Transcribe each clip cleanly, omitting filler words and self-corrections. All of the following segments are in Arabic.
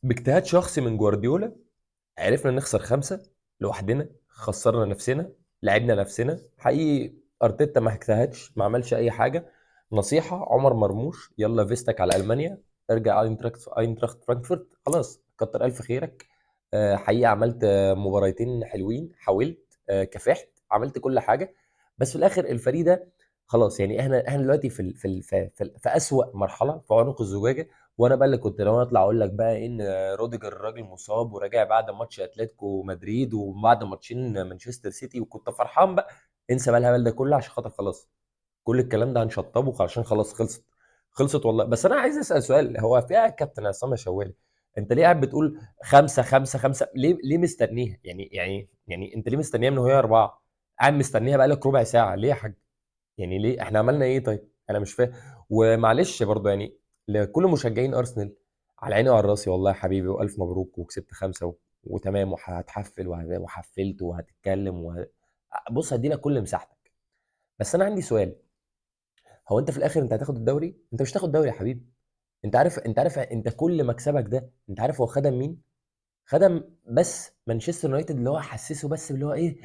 باجتهاد شخصي من جوارديولا عرفنا نخسر 5 لوحدنا، خسرنا نفسنا، لعبنا نفسنا. حقيقي ارتيتا ما اجتهدش، ما عملش اي حاجه. نصيحه: عمر مرموش يلا فيستك على المانيا، ارجع اينتراخت فرانكفورت، خلاص كتر الف خيرك. حقيقي عملت مباراتين حلوين، حاولت، كافحت، عملت كل حاجه. بس في الاخر الفريق ده خلاص، يعني احنا دلوقتي في اسوأ مرحله في عنق الزجاجه. وانا بقى اللي كنت لو اطلع اقول لك بقى ان روديجر الراجل مصاب وراجع بعد ماتش اتلتيكو مدريد وبعد ماتشين مانشستر سيتي، وكنت فرحان بقى. انسى بقى الهبل ده كله عشان خاطر خلاص كل الكلام ده هنشطبه عشان خلاص خلصت. خلصت والله. بس انا عايز اسال سؤال: هو في يا كابتن عصام شوالي، انت ليه قاعد بتقول خمسه خمسه خمسه؟ ليه مستنيها؟ يعني انت ليه مستنيها من وهي اربعه؟ قاعد مستنيها بقالك ربع ساعه ليه يا حاج؟ يعني ليه؟ احنا عملنا ايه طيب؟ انا مش فاهم. ومعلش برضه يعني لكل مشجعين ارسنال، على عيني وعلى راسي والله يا حبيبي، والف مبروك وكسبت خمسه وتمام، وهتحفل وحفلت وهتتكلم بص هدي لك كل مساحتك. بس انا عندي سؤال: هو انت في الاخر انت هتاخد الدوري؟ انت مش هتاخد دوري يا حبيبي. انت عارف انت كل مكسبك ده انت عارف هو خدم مين؟ خدم بس مانشستر يونايتد، اللي هو حسسه بس اللي هو ايه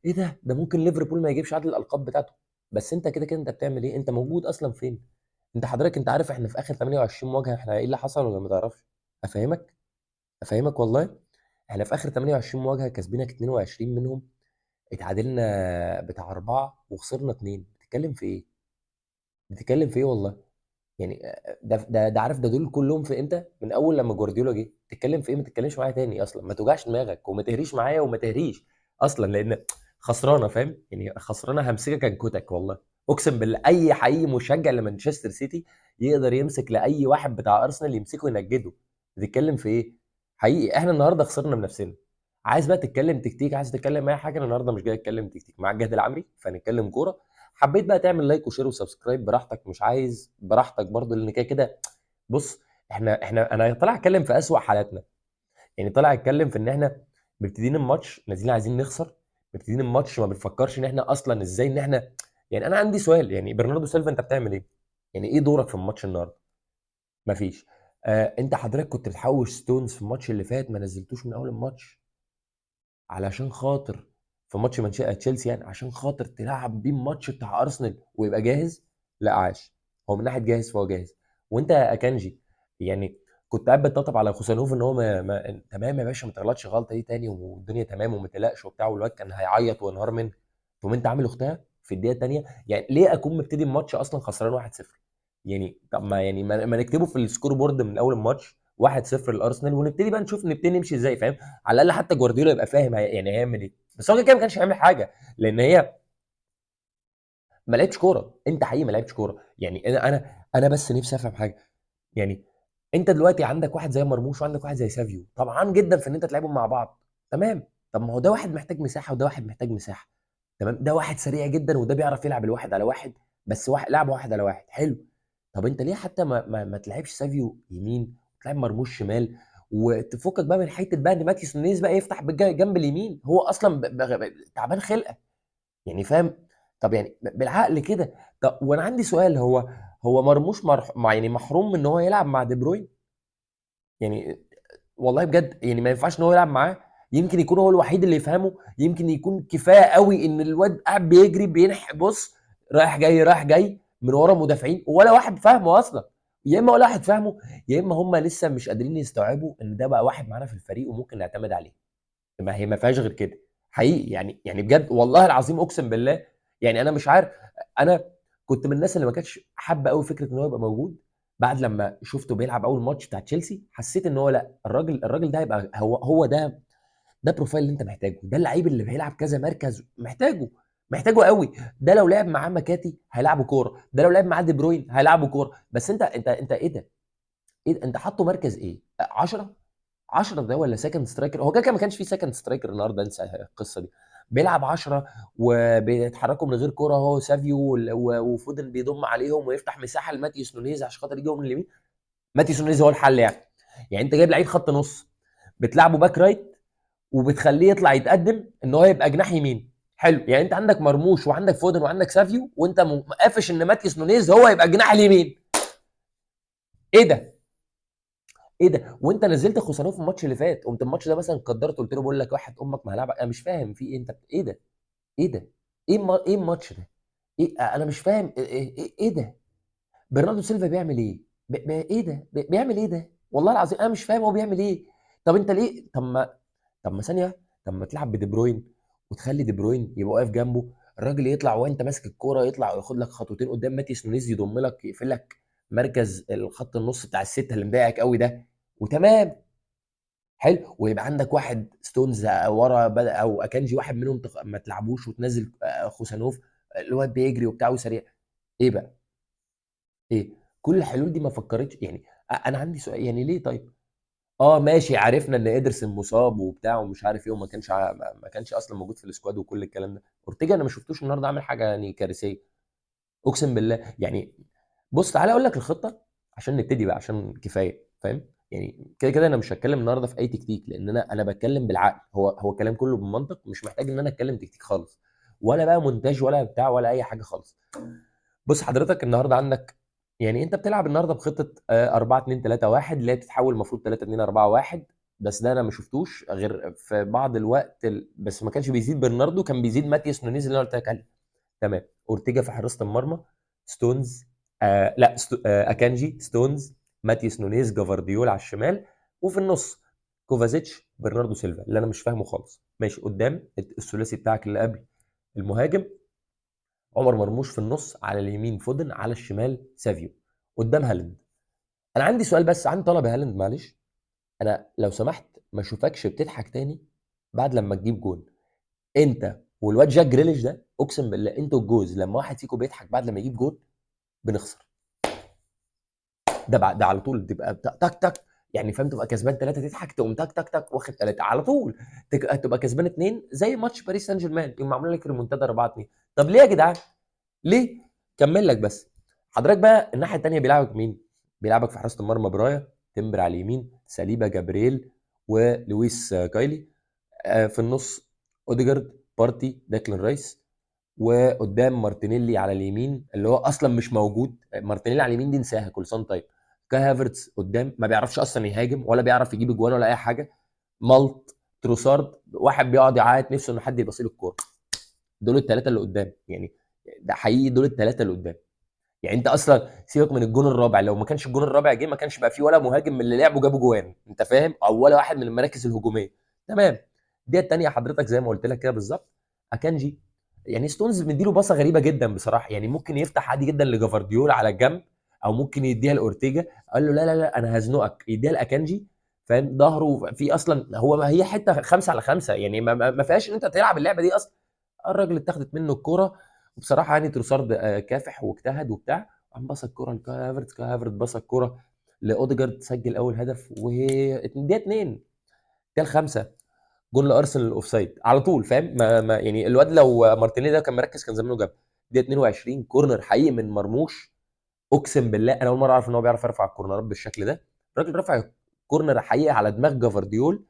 ده ممكن ليفربول ما يجيبش عدد الالقاب بتاعته. بس انت كده كده انت بتعمل ايه؟ انت موجود اصلا فين؟ انت حضرتك انت عارف احنا في اخر 28 مواجهه احنا ايه اللي حصل ولا ما تعرفش؟ افهمك والله. احنا في اخر 28 مواجهه كسبينك 22 منهم، اتعادلنا بتاع 4 وخسرنا 2. بتتكلم في ايه؟ بتتكلم في ايه والله؟ يعني ده عارف ده دول كلهم في امتى؟ من اول لما جوارديولا جه. تتكلم في ايه؟ ما تتكلمش معايا تاني اصلا، ما توجعش دماغك وما تهريش معايا وما تهريش اصلا، لان خسرانه، فاهم يعني؟ خسرانه همسكك انكتك والله. اقسم بالله اي حقيقي مشجع لمانشستر سيتي يقدر يمسك لاي واحد بتاع ارسنال يمسكه ينجده. بتتكلم في ايه؟ حقيقي احنا النهارده خسرنا من نفسنا. عايز بقى تتكلم تكتيك، عايز تتكلم اي حاجه، أنا النهارده مش جاي اتكلم تكتيك مع الجهد العمري، فنتكلم كوره. حبيت بقى تعمل لايك وشير وسبسكرايب براحتك، مش عايز براحتك برضو، لان كده كده بص. احنا انا طالع اتكلم في اسوأ حالاتنا. يعني طالع اتكلم في ان احنا مبتدين الماتش نازلين عايزين نخسر، مبتدين الماتش ما بنفكرش ان احنا اصلا ازاي ان احنا. يعني انا عندي سؤال: يعني برناردو سيلفا انت بتعمل ايه؟ يعني ايه دورك في الماتش النهارده؟ مفيش. انت حضرتك كنت بتحوش ستونز في الماتش اللي فات، ما نزلتوش من اول الماتش علشان خاطر في ماتش تشيلسي، يعني عشان خاطر تلعب بيه الماتش بتاع ارسنال ويبقى جاهز. لا عاش. هو من ناحيه جاهز فهو جاهز. وانت يا اكانجي، يعني كنت قاعد بتطبطب على خوسانوف ان هو تمام يا باشا، ما تغلطش غلطه دي تاني والدنيا تمام وما تقلقش وبتاع، والواد كان هيعيط وينهار منه. تقوم انت عامل اختها في الدقيقه الثانيه؟ يعني ليه اكون مبتدي الماتش اصلا خسران 1-0؟ يعني طب ما يعني ما نكتبه في السكور بورد من اول الماتش 1-0 للارسنال، ونبتدي بقى نشوف نبتدي نمشي ازاي، فاهم؟ على الاقل حتى جوارديولا يبقى فاهم يعني هيعمل ايه. بس هو كده كده ما كانش هيعمل حاجه، لان هي ما لعبتش كوره. انت حقيقي ما لعبتش كوره. يعني انا بس نفسي افهم حاجه. يعني انت دلوقتي عندك واحد زي مرموش وعندك واحد زي سافيو، طبعا جدا في ان انت تلعبهم مع بعض. تمام. طب ما هو ده واحد محتاج مساحه وده واحد محتاج مساحه. تمام. ده واحد سريع جدا وده بيعرف يلعب الواحد على واحد، بس واحد لعب واحد على واحد حلو. طب انت ليه حتى ما تلعبش سافيو يمين وتلعب مرموش شمال؟ وتفكك بقى من حته بقى ان ماتيس نونيز بقى يفتح جنب اليمين، هو اصلا تعبان خلقه، يعني فاهم؟ طب يعني بالعقل كده. طب وانا عندي سؤال: هو مرموش يعني محروم من ان هو يلعب مع دي بروين؟ يعني والله بجد يعني ما ينفعش ان هو يلعب معاه؟ يمكن يكون هو الوحيد اللي يفهمه، يمكن يكون كفايه قوي ان الواد قاعد بيجري بينح، بص، رايح جاي رايح جاي من ورا مدافعين ولا واحد فاهمه اصلا. يا اما ولا واحد فاهمه، يا اما هم لسه مش قادرين يستوعبوا ان ده بقى واحد معانا في الفريق وممكن نعتمد عليه. ما هي ما فيهاش غير كده. حقيقي يعني بجد والله العظيم اقسم بالله. يعني انا مش عارف. انا كنت من الناس اللي ما كانتش حابه قوي فكره ان هو يبقى موجود. بعد لما شفته بيلعب اول ماتش بتاع تشيلسي حسيت ان هو لا، الراجل ده هيبقى هو ده بروفايل اللي انت محتاجه، ده اللعيب اللي بيلعب كذا مركز محتاجه قوي. ده لو لعب معاه مكاتي هيلعبوا كوره، ده لو لعب معاه دي بروين هيلعبوا كوره. بس انت ايه ده؟ ايه ده؟ انت حاطه مركز ايه؟ 10؟ 10 ده ولا سكند سترايكر؟ هو كده كده ما كانش فيه سكند سترايكر النهارده، انسى القصه دي. بيلعب 10 وبيتحركوا من غير كوره، هو سافيو وفودن بيضم عليهم ويفتح مساحه لماتيوس نونيز عشان خاطر يجيهم من اليمين. ماتيوس نونيز هو الحل يعني. يعني انت جايب لعيب خط نص بتلعبه باك رايت وبتخليه يطلع يتقدم ان هو يبقى جناح يمين. حلو. يعني انت عندك مرموش وعندك فودن وعندك سافيو وانت قافش ان ماتيوس نونيز هو يبقى جناح اليمين. ايه ده؟ ايه ده؟ وانت نزلت خوسانوف في الماتش اللي فات، قمت الماتش ده مثلا قدرت قلت له بقول لك واحد امك ما هلعبك. انا مش فاهم في ايه، انت ايه ده؟ ايه ده؟ ايه الماتش ده؟ ايه؟ انا مش فاهم إيه ده؟ برناردو سيلفا بيعمل ايه؟ ايه ده؟ بيعمل ايه ده؟ والله العظيم انا مش فاهم هو بيعمل ايه. طب انت ليه؟ طب ما ثانيه، طب ما تلعب بدي بروين وتخلي دي بروين يبقى واقف جنبه، الراجل يطلع وانت ماسك الكوره يطلع وياخد لك خطوتين قدام ماتيس نونيز يضم لك يقفل لك مركز الخط النص بتاع السته اللي مضايقك قوي ده، وتمام. حلو، ويبقى عندك واحد ستونز ورا او اكانجي واحد منهم ما تلعبوش وتنزل خوسانوف، الواد بيجري وبتاع وسريع. ايه بقى؟ ايه؟ كل الحلول دي ما فكرتش يعني. انا عندي سؤال يعني ليه طيب؟ اه ماشي، عرفنا ان ادرسن مصاب وبتاع ومش عارف ايه، وما كانش ما كانش اصلا موجود في السكواد وكل الكلام ده. اورتيجا انا ما شفتوش النهارده عامل حاجه يعني كارثيه، اقسم بالله يعني. بص تعالى اقول لك الخطه عشان نبتدي بقى، عشان كفايه فاهم يعني. كده كده انا مش هتكلم النهارده في اي تكتيك، لان انا بتكلم بالعقل، هو الكلام كله بالمنطق، مش محتاج ان انا اتكلم تكتيك خالص، ولا بقى مونتاج ولا بتاع ولا اي حاجه خالص. بص حضرتك النهارده عندك، يعني انت بتلعب النهارده بخطه 4 2 3 1 اللي هي بتتحول المفروض 3 2 4 1. بس ده انا ما شفتوش غير في بعض الوقت بس ما كانش بيزيد برناردو، كان بيزيد ماتياس نونيز اللي انا قلت لك عليه. تمام، اورتيجا في حراسه المرمى، ستونز لا اكانجي، ستونز، ماتياس نونيز، جافارديول على الشمال، وفي النص كوفازيتش، برناردو سيلفا اللي انا مش فاهمه خالص. ماشي، قدام الثلاثي بتاعك اللي قبل المهاجم عمر مرموش، في النص على اليمين فودن، على الشمال سافيو، قدام هالاند. انا عندي سؤال بس، عندي طلب يا هالاند معلش، انا لو سمحت ما اشوفكش بتضحك تاني بعد لما تجيب جون. انت والواد جاك جريليش ده اقسم بالله انتوا الجوز لما واحد فيكم بيضحك بعد لما يجيب جون بنخسر. ده بعد ده على طول تبقى تك تك، يعني فاهم، تبقى كسبان ثلاثه تضحك تقوم تك تك تك واخد ثلاثه على طول. تبقى كسبان اثنين زي ماتش باريس سان جيرمان يقوم معمول لك ريمونتادا 4-2. طب ليه يا جدعان؟ ليه؟ كمل لك بس. حضرتك بقى الناحيه الثانيه بيلعبك مين؟ بيلعبك في حراسه المرمى برايا تمبر على اليمين، ساليبا، جابرييل، ولويس كايلي. في النص اوديجارد، بارتي، داكلين رايس، وقدام مارتينيلي على اليمين اللي هو اصلا مش موجود. مارتينيلي على اليمين دي نساها كل سنه طيب. كاي هافرتس قدام ما بيعرفش اصلا يهاجم ولا بيعرف يجيب اجوان ولا اي حاجه. مالت، تروسارد، واحد بيقعد يعيط نفسه ان حد يبصيله الكوره. دول الثلاثه اللي قدام يعني، ده حقيقي دول الثلاثه اللي قدام. يعني انت اصلا سيبك من الجون الرابع، لو ما كانش الجون الرابع جه ما كانش بقى فيه ولا مهاجم من اللي لعبوا جابوا جوان، انت فاهم، او ولا واحد من المراكز الهجوميه. تمام. دي الثانيه حضرتك زي ما قلت لك كده بالظبط. اكانجي، يعني ستونز مديله باصه غريبه جدا بصراحه، يعني ممكن يفتح عادي جدا لجافارديول على الجنب، او ممكن يديها لاورتيجا، قال له لا لا لا انا هزنقك، يديها لاكانجي. فاهم، ظهره في اصلا، هو ما هي حته 5 على 5 يعني، ما فيهاش ان انت تلعب اللعبه دي اصلا. الراجل اتاخدت منه الكوره، وبصراحه يعني تروسارد كافح واجتهد وبتاع، قام بص الكوره لكافرت، كافرت بص الكوره لاوديجارد، سجل اول هدف، وهي دي 2 دي 5. جول لارسنال الاوفسايد على طول فاهم، ما يعني الواد لو مارتينيلي ده كان مركز كان زمانه جاب. دي 22 كورنر حقيقي من مرموش، اقسم بالله انا اول مره اعرف ان هو بيعرف يرفع الكورنرات بالشكل ده. الراجل رفع كورنر حقيقي على دماغ جافارديول،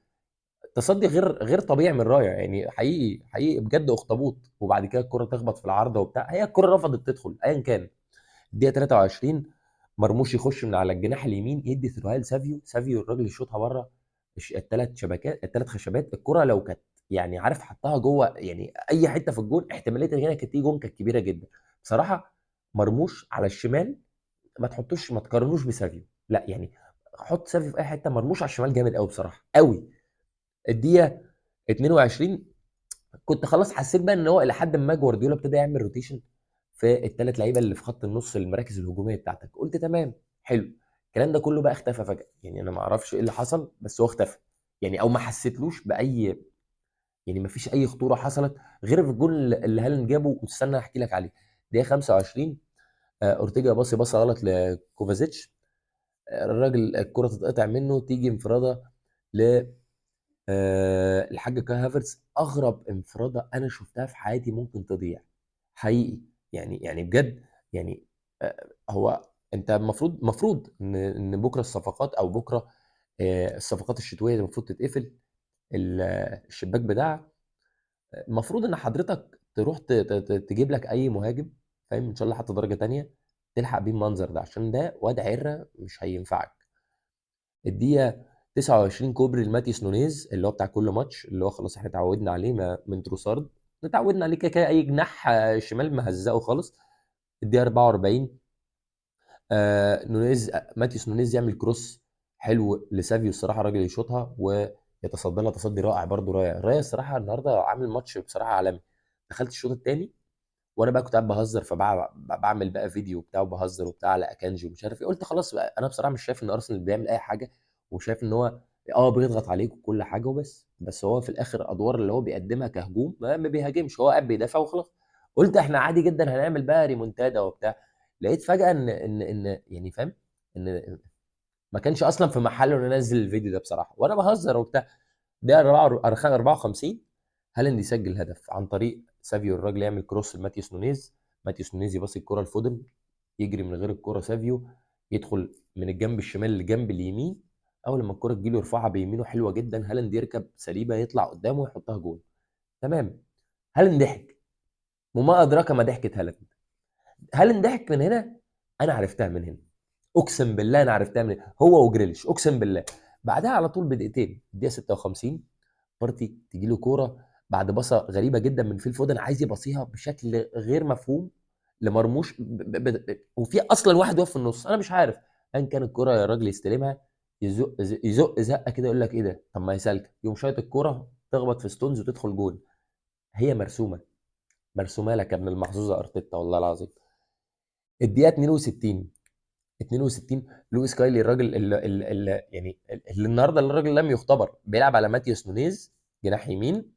تصدي غير طبيعي من رايا يعني، حقيقي حقيقي بجد اخطبوط، وبعد كده الكره تخبط في العارضه وبتاع، هي الكره رفضت تدخل ايا كان. الدقيقه 23 مرموش يخش من على الجناح اليمين يدي ثروهال لسافيو، سافيو الراجل يشوطها بره الثلاث شبكات، الثلاث خشبات، الكره لو كانت يعني عارف حطها جوه يعني اي حته في الجون، احتماليه ان هي كانت تيجي جون كانت كبيره جدا بصراحه. مرموش على الشمال ما تحطوش، ما تقارنوش بسافيو، لا يعني حط سافيو في اي حته، مرموش على الشمال جامد قوي بصراحه قوي. الدقيقه 22 كنت خلاص حسيت بقى ان هو الى حد ما جوارديولا ابتدى يعمل روتيشن في الثلاث لعيبه اللي في خط النص، المراكز الهجوميه بتاعتك، قلت تمام حلو. الكلام ده كله بقى اختفى فجاه، يعني انا ما اعرفش ايه اللي حصل بس هو اختفى، يعني او ما حسيتلوش باي، يعني ما فيش اي خطوره حصلت غير في الجول اللي هالاند جابه، واستنى احكي لك عليه. دقيقه 25 اورتيجا باصي باصه غلط لكوفازيتش، الراجل الكره تتقطع منه تيجي انفراده ل الحاج كاي هافرتز، اغرب انفراده انا شفتها في حياتي ممكن تضيع حقيقي. يعني بجد يعني. هو انت المفروض ان بكره الصفقات او بكره الصفقات الشتويه المفروض تتقفل الشباك بتاعها. المفروض ان حضرتك تروح تجيب لك اي مهاجم فاهم، ان شاء الله حتى درجه تانية، تلحق بيه المنظر ده، عشان ده واد عره مش هينفعك. الدقيقه 29 كوبري لماتيس نونيز اللي هو بتاع كل ماتش، اللي هو خلاص احنا اتعودنا عليه من تروسارد، اتعودنا عليه كده كده، اي جناح شمال مهزقه خالص. الدقيقه 44 نونيز، ماتيوس نونيز يعمل كروس حلو لسافيو الصراحه، الراجل يشوطها ويتصدى لها تصدي رائع، برده رائع رايا الصراحه، النهارده عامل ماتش بصراحه عالمي. دخلت الشوط الثاني وانا بقى كنت قاعد بهزر، فبعمل بقى فيديو وبتاع وبهزر وبتاع على اكانجي ومش عارف ايه، قلت خلاص بقى انا بصراحه مش شايف ان ارسنال بيعمل اي حاجه، وشايف ان هو بيضغط عليك وكل حاجه وبس، بس هو في الاخر ادوار اللي هو بيقدمها كهجوم ما بيهاجمش، هو قاعد بيدافع وخلاص. قلت احنا عادي جدا هنعمل بقى ريمونتادا وبتاع، لقيت فجاه ان يعني فاهم ان ما كانش اصلا في محله انه ينزل الفيديو ده بصراحه، وانا بهزر وبتاع. ده 54 هالاند يسجل هدف عن طريق سافيو، الراجل يعمل كروس لماتيوس نونيز، ماتيوس نونيز يباصي الكره لفودن، يجري من غير الكره سافيو، يدخل من الجنب الشمال للجنب اليمين، اول ما الكره تجيله يرفعها بيمينه حلوه جدا، هالاند يركب سليبه يطلع قدامه ويحطها جول. تمام. هالاند ضحك، وما ادراك ما ضحكه هالاند. هالاند ضحك من هنا، انا عرفتها من هنا، اقسم بالله انا عرفتها من هنا، هو وجريليش اقسم بالله. بعدها على طول بدقيقتين، الدقيقه 56 بارتي تيجي له كوره بعد باصه غريبه جدا من فيل فودن، عايز يباصيها بشكل غير مفهوم لمرموش وفي اصلا واحد واقف في النص، انا مش عارف ان كان الكوره يا راجل يستلمها، يزق زقه كده، يقول لك ايه ده، طب ما هي سالكه، يقوم شايط الكوره تخبط في ستونز وتدخل جول. هي مرسومه، مرسومه لك يا ابن المحظوظه ارتيتا والله العظيم. الدقيقه 62 لويس كايلي، الراجل اللي يعني اللي النهارده الراجل لم يختبر، بيلعب على ماتيوس نونيز جناح يمين،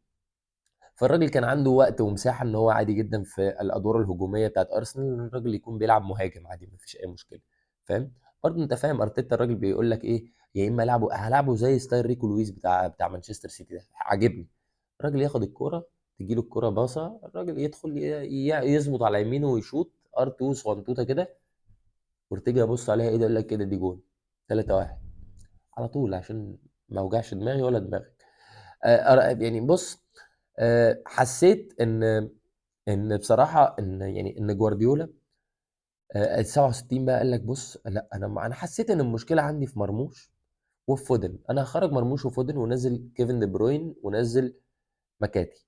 فالراجل كان عنده وقت ومساحه ان هو عادي جدا في الادوار الهجوميه بتاعت ارسنال ان الراجل يكون بيلعب مهاجم عادي، مفيش اي مشكله. فاهم؟ برضه انت فاهم ارتيتا الراجل بيقول لك ايه، يا اما هلعبه زي ستايل ريكو لويس بتاع مانشستر سيتي ده، عاجبني. الراجل ياخد الكوره، تجي له الكوره باصه، الراجل يدخل يظبط على يمينه ويشوط ار 2 صغنطوطه كده، وارتجي ابص عليها ايه ده، يقول لك كده دي جول. 3-1 على طول، عشان ما اوجعش دماغي ولا دماغك. يعني بص، حسيت ان بصراحه ان جوارديولا ال 67 بقى قال لك بص، لا انا حسيت ان المشكله عندي في مرموش وفي فودن، انا هخرج مرموش وفودن ونزل كيفن دي بروين ونزل مكاتي.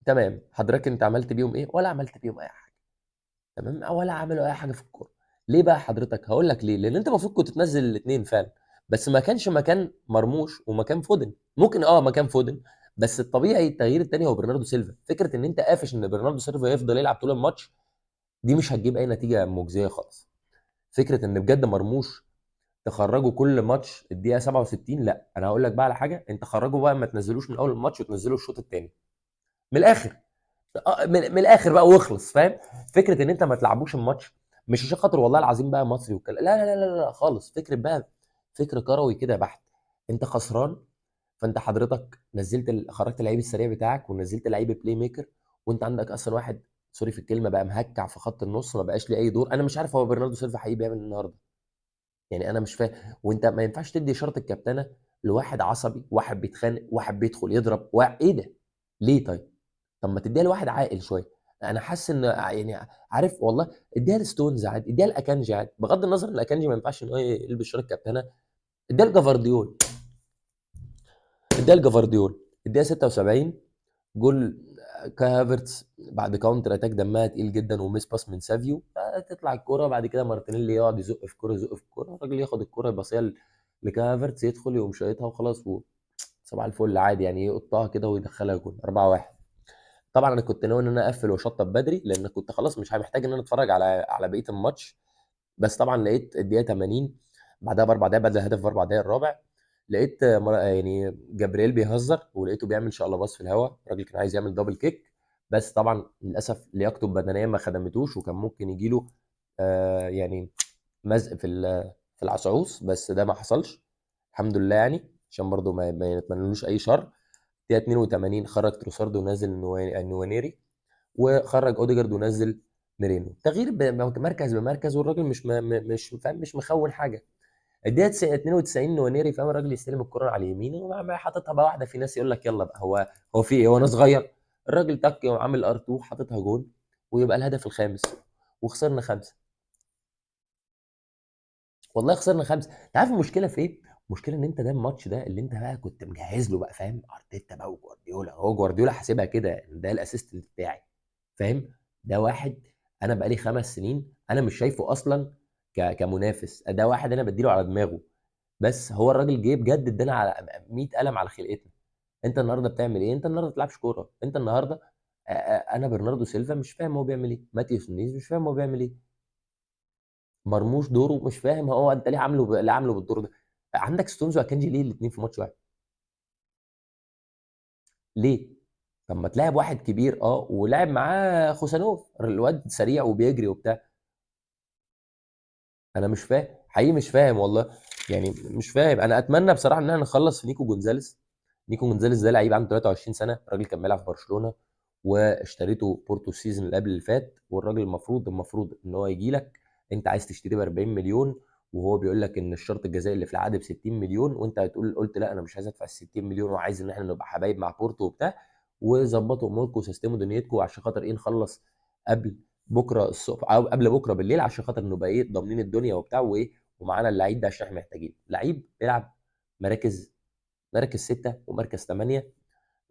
تمام، حضرتك انت عملت بيهم ايه؟ ولا عملت بيهم اي حاجه. تمام، ولا عملوا اي حاجه في الكوره. ليه بقى حضرتك؟ هقول لك ليه، لان انت المفروض كنت تنزل الاثنين فعلا، بس ما كانش مكان مرموش ومكان فودن، ممكن مكان فودن، بس الطبيعي التغيير الثاني هو برناردو سيلفا. فكره ان انت قافش ان برناردو سيلفا يفضل يلعب طول الماتش، دي مش هتجيب اي نتيجه مجزيه خالص. فكره ان بجد مرموش تخرجه كل ماتش الدقيقه 67، لا انا هقول لك بقى على حاجه، انت خرجه بقى، ما تنزلوش من اول الماتش وتنزله الشوط الثاني من الاخر. من الاخر بقى واخلص، فاهم؟ فكره ان انت ما تلعبوش الماتش مش عشان خاطر والله العظيم بقى مصري والكلام، لا لا لا لا لا خالص، فكره بقى، فكر كروي كده بحت. انت خسران، فانت حضرتك خرجت اللعيب السريع بتاعك ونزلت لعيب بلاي ميكر، وانت عندك اصلا واحد، سوري في الكلمه، بقى مهكع في خط النص، ما بقاش ليه اي دور. انا مش عارف هو برناردو سيلفا حقيقي بيعمل إيه النهارده، يعني انا مش فاهم. وانت ما ينفعش تدي اشاره الكابتنه لواحد عصبي، واحد بيتخانق، واحد بيدخل يضرب، ايه ده؟ ليه طيب؟ طب ما تديها لواحد عاقل شويه. انا حاسس ان يعني عارف والله، اديها لستونز عادي، اديها لاكانجي عادي، بغض النظر ان الاكانجي ما ينفعش ان هو يلبس شاره كابتنه، اديها لجافارديول، اديها لجافارديول. اديها 76 جول كهافرتس بعد كاونتر اتاك دمها تقيل جدا وميس باس من سافيو، تطلع الكوره بعد كده مارتينيلي يقعد يزق في كوره، يزق في كوره، الراجل ياخد الكوره يباصيها لكهافرتس، يدخل يقوم شايطها وخلاص، صباح الفل عادي، يعني يقطها كده ويدخلها جول 4-1. طبعا انا كنت ناوي ان انا اقفل واشطب بدري، لان كنت خلاص مش محتاج ان انا اتفرج على بقيه الماتش. بس طبعا لقيت الدقيقه 80 بعدها باربع دقايق، بعد الهدف باربع دقايق الرابع، لقيت يعني جابرييل بيهزر، ولقيته بيعمل شقلباص في الهواء، الراجل كان عايز يعمل دبل كيك، بس طبعا للاسف لياقته البدنيه ما خدمتوش، وكان ممكن يجي له يعني مزق في العصعوص، بس ده ما حصلش الحمد لله، يعني عشان برضه ما يتمنلوش اي شر. دقيقه 82 خرج تروسارد ونزل نوانيري، وخرج اوديجارد ونزل ميرينو، تغيير مركز بمركز، والراجل مش فاهم، مش مخون حاجه. الدقيقه 92 نوانيري، فاهم؟ الراجل يستلم الكره على اليمين وما حاططها بقى واحده، في ناس يقول لك يلا بقى، هو في ايه، هو انا صغير؟ الراجل تك يقوم عامل ار 2 حاططها جول، ويبقى الهدف الخامس، وخسرنا خمسه. والله خسرنا 5. انت عارف المشكله في ايه؟ المشكله ان انت ده الماتش ده اللي انت بقى كنت مجهز له بقى، فاهم؟ ارتيتا بقى وجوارديولا، هو جوارديولا حاسبها كده، ده الاسيستنت بتاعي، فاهم؟ ده واحد انا بقالي 5 سنين انا مش شايفه اصلا كمنافس، ده واحد انا بديله على دماغه. بس هو الراجل جه بجد ادانا على 100 قلم على خلقتنا. انت النهارده بتعمل ايه؟ انت النهارده ما بتلعبش كوره، انت النهارده انا برناردو سيلفا مش فاهم هو بيعمل ايه، ماتيوس نونيز مش فاهم هو بيعمل ايه، مرموش دوره مش فاهم هو انت ليه عامله بالدور ده. عندك ستونز واكانجي ليه الاثنين في ماتش واحد؟ ليه؟ طب ما تلاعب واحد كبير ولعب معاه خوسانوف، الواد سريع وبيجري وبتاع. انا مش فاهم حقيقي، مش فاهم والله. يعني مش فاهم. انا اتمنى بصراحه ان احنا نخلص في نيكو جونزاليس. نيكو جونزاليس ده لعيب عنده 23 سنه، الراجل كان بيلعب في برشلونه واشتريته بورتو السيزون اللي قبل اللي فات، والراجل المفروض ان هو يجي لك. انت عايز تشتريه ب 40 مليون، وهو بيقول لك ان الشرط الجزائي اللي في العقد ب 60 مليون، وانت قلت لا انا مش عايز ادفع ال 60 مليون وعايز ان احنا نبقى حبايب مع بورتو وبتاع. وظبطوا اموركم وسيستموا دنيتكم عشان خاطر ايه؟ نخلص قبل بكره الصبح او قبل بكره بالليل، عشان خاطر نبقى ايه؟ ضامنين الدنيا وبتاع وايه. ومعانا اللعيب ده عشان احنا محتاجين لعيب بيلعب مراكز، مركز 6 ومركز 8.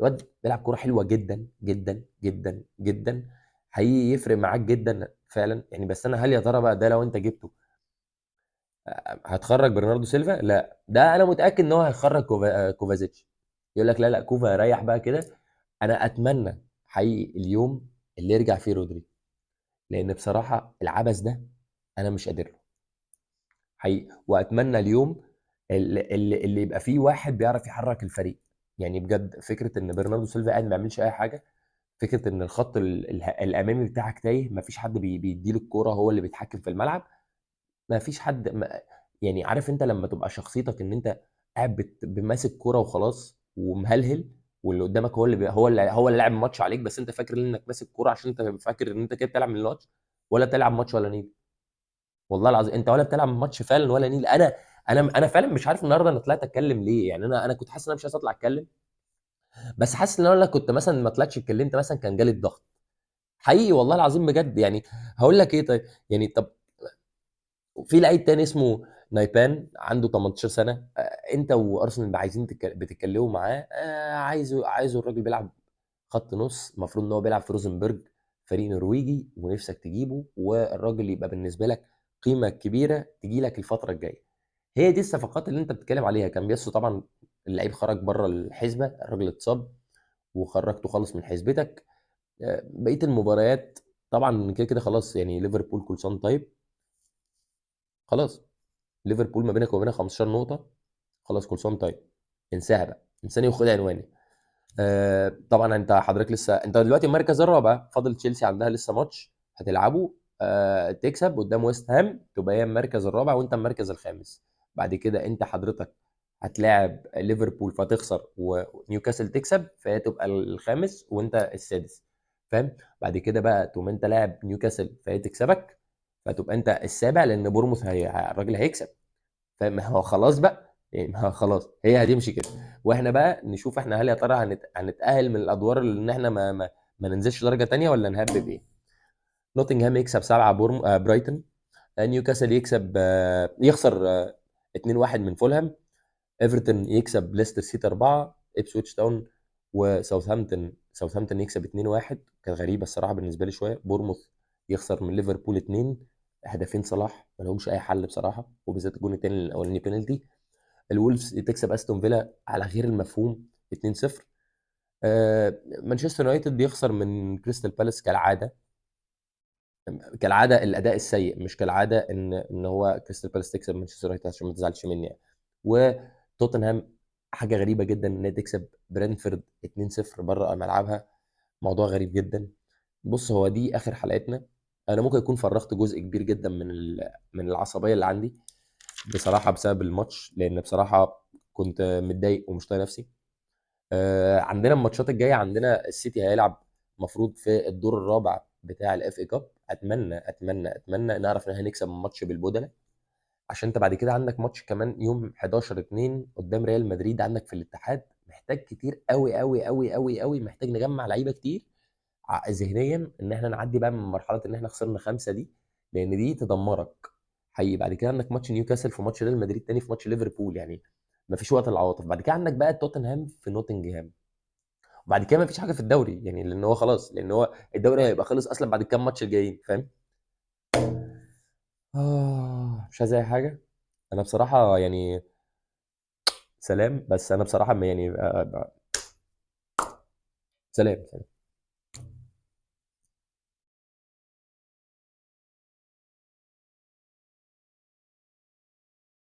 الواد بيلعب كوره حلوه جدا جدا جدا جدا، حقيقي يفرق معاك جدا فعلا يعني. بس انا هل يا ترى بقى ده لو انت جبته هتخرج برناردو سيلفا؟ لا، ده انا متاكد ان هو هيخرج كوفازيتش. يقول لك لا لا كوفا ريح بقى كده. انا اتمنى حقيقي اليوم اللي يرجع فيه رودري، لان بصراحه العبث ده انا مش قادر له حقيقي. واتمنى اليوم اللي يبقى فيه واحد بيعرف يحرك الفريق. يعني بجد فكره ان برناردو سيلفا قاعد ما بيعملش اي حاجه، فكره ان الخط الامامي بتاعك تايه، ما فيش حد بيديله الكوره، هو اللي بيتحكم في الملعب. ما فيش حد يعني عارف انت لما تبقى شخصيتك ان انت قاعد بماسك كوره وخلاص ومهلهل، واللي قدامك هو اللي هو اللي لاعب الماتش عليك، بس انت فاكر انك ماسك كوره عشان انت فاكر ان انت كده بتلعب من الماتش، ولا بتلعب ماتش ولا نيل. والله العظيم انت ولا بتلعب ماتش فعلا ولا نيل. انا فعلا مش عارف النهارده انا طلعت اتكلم ليه. يعني انا كنت حاسس ان انا مش عايز اطلع اتكلم، بس حاسس ان انا لو كنت مثلا ما طلعتش اتكلمت مثلا كان جالي الضغط حقيقي والله العظيم بجد يعني. هقول لك ايه طيب؟ يعني طب في لعيب تاني اسمه نايبان عنده 18 سنه، انت وارسنال عايزين بتتكلموا معاه، عايزه الراجل بيلعب خط نص، المفروض ان هو بيلعب في روزنبرج، فريق نرويجي، ونفسك تجيبه والراجل يبقى بالنسبه لك قيمه كبيره تجي لك الفتره الجايه. هي دي الصفقات اللي انت بتتكلم عليها. كان بيسو طبعا اللعيب خرج بره الحسبه، الراجل اتصاب وخرجته خالص من حسبتك. بقيه المباريات طبعا كده كده خلاص، يعني ليفربول كل سنه طيب. خلاص ليفربول ما بينك وبينها 15 نقطه، خلاص كل سنه طيب. انساها بقى، انساني وخد عنواني. طبعا انت حضرتك لسه انت دلوقتي المركز الرابع، فاضل تشيلسي عندها لسه ماتش هتلعبه، تكسب قدام ويست هام تبقى هي المركز الرابع وانت المركز الخامس. بعد كده انت حضرتك هتلاعب ليفربول فتخسر، ونيوكاسل تكسب فهي تبقى الخامس وانت السادس، فاهم؟ بعد كده بقى تقوم انت لاعب نيوكاسل فهي تكسبك فتبقى انت السابع، لان بورموث الراجل هيكسب، فاهم؟ ما هو خلاص بقى يعني، ما هو خلاص هي هتمشي كده. واحنا بقى نشوف احنا هل يا ترى هنتأهل من الادوار اللي ان احنا ما ننزلش درجة تانية، ولا نهبب ايه. نوتنغهام يكسب 7 برايتون. نيوكاسل يكسب يخسر 2-1 من فولهام. ايفرتون يكسب ليستر سيتي 4. ابسويتش تاون ساوثهامبتون يكسب 2-1، كانت غريبة الصراحة بالنسبة لي شوية. بورموث يخسر من ليفربول 2. هدفين صلاح ما لهمش اي حل بصراحة، وبالذات الجون الثاني الاولاني بينالتي. الولفز تكسب استون فيلا على غير المفهوم 2-0. مانشستر يونايتد بيخسر من كريستال بالاس كالعاده، كالعاده الاداء السيء، مش كالعاده ان هو كريستال بالاس تكسب مانشستر يونايتد، عشان ما تزعلش مني يعني. وتوتنهام حاجه غريبه جدا ان هي تكسب برينفورد 2-0 بره ملعبها، موضوع غريب جدا. بص هو دي اخر حلقتنا. انا ممكن اكون فرغت جزء كبير جدا من العصبيه اللي عندي بصراحه بسبب الماتش، لان بصراحه كنت متضايق ومش طايق نفسي. عندنا الماتشات الجايه، عندنا السيتي هيلعب مفروض في الدور الرابع بتاع الاف اي كاب. اتمنى نعرف ان احنا نكسب الماتش بالبدله، عشان انت بعد كده عندك ماتش كمان يوم 11 2 قدام ريال مدريد عندك في الاتحاد. محتاج كتير قوي قوي قوي قوي قوي، محتاج نجمع لعيبه كتير ذهنيا ان احنا نعدي بقى من مرحله ان احنا خسرنا 5 دي، لان دي تدمرك حقيقي. بعد كده عندك ماتش نيوكاسل، في ماتش ريال مدريد تاني، في ماتش ليفربول، يعني مفيش وقت للعواطف. بعد كده عندك بقى توتنهام في نوتنجهام، وبعد كده مفيش حاجه في الدوري، يعني لان هو خلاص، لان هو الدوري هيبقى خلص اصلا بعد كام ماتش الجايين، فاهم؟ مش عايز اي حاجه. انا بصراحه يعني سلام، بس انا بصراحه يعني سلام.